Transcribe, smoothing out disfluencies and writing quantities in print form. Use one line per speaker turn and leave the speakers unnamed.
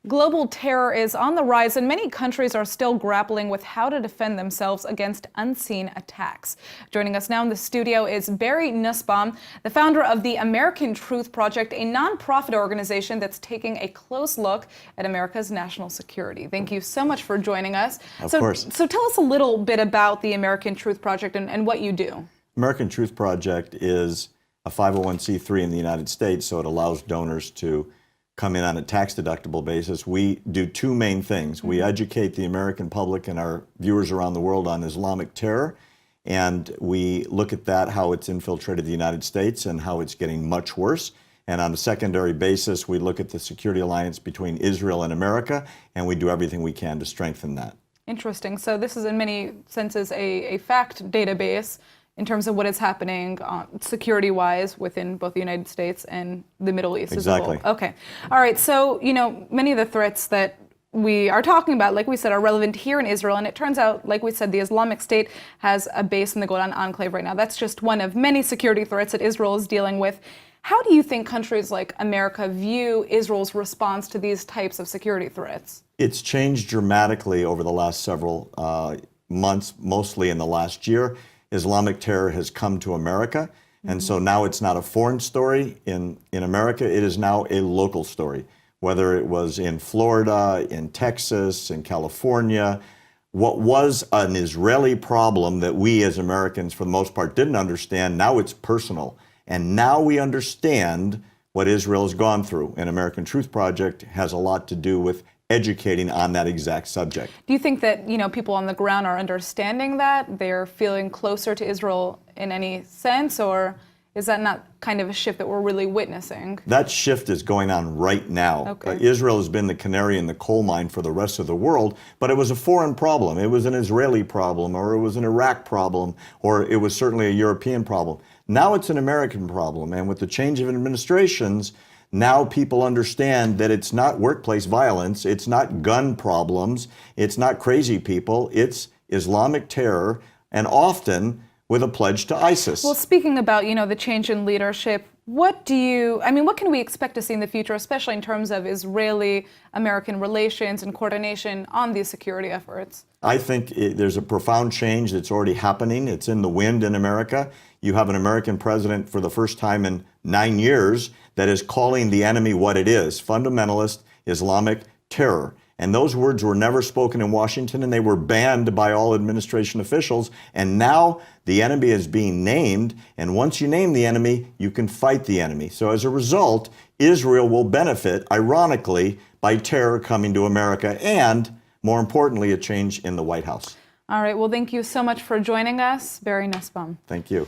Global terror is on the rise, and many countries are still grappling with how to defend themselves against unseen attacks. Joining us now in the studio is Barry Nussbaum, the founder of the American Truth Project, a nonprofit organization that's taking a close look at America's national security. Thank you so much for joining us.
Of course.
So tell us a little bit about the American Truth Project and what you do.
American Truth Project is a 501c3 in the United States, so it allows donors to come in on a tax-deductible basis. We do two main things. We educate the American public and our viewers around the world on Islamic terror, and we look at that, how it's infiltrated the United States and how it's getting much worse. And on a secondary basis, we look at the security alliance between Israel and America, and we do everything we can to strengthen that.
Interesting. So this is in many senses a fact database in terms of what is happening security-wise within both the United States and the Middle East as well. Okay. All right. So, many of the threats that we are talking about, like we said, are relevant here in Israel. And it turns out, like we said, the Islamic State has a base in the Golan Enclave right now. That's just one of many security threats that Israel is dealing with. How do you think countries like America view Israel's response to these types of security threats?
It's changed dramatically over the last several months, mostly in the last year. Islamic terror has come to America, and so now it's not a foreign story in America, it is now a local story. Whether it was in Florida, in Texas, in California, what was an Israeli problem that we as Americans for the most part didn't understand, now it's personal. And now we understand what Israel has gone through. And American Truth Project has a lot to do with educating on that exact subject.
Do you think that, people on the ground are understanding that? They're feeling closer to Israel in any sense, or is that not kind of a shift that we're really witnessing?
That shift is going on right now.
Okay.
Israel has been the canary in the coal mine for the rest of the world, but it was a foreign problem. It was an Israeli problem, or it was an Iraq problem, or it was certainly a European problem. Now it's an American problem, and with the change of administrations, now people understand that it's not workplace violence, it's not gun problems, it's not crazy people, it's Islamic terror, and often with a pledge to ISIS.
Well, speaking about, the change in leadership, what can we expect to see in the future, especially in terms of Israeli-American relations and coordination on these security efforts?
I think there's a profound change that's already happening. It's in the wind in America. You have an American president for the first time in 9 years that is calling the enemy what it is, fundamentalist Islamic terror. And those words were never spoken in Washington, and they were banned by all administration officials. And now the enemy is being named, and once you name the enemy, you can fight the enemy. So as a result, Israel will benefit, ironically, by terror coming to America and, more importantly, a change in the White House.
All right. Well, thank you so much for joining us, Barry Nussbaum.
Thank you.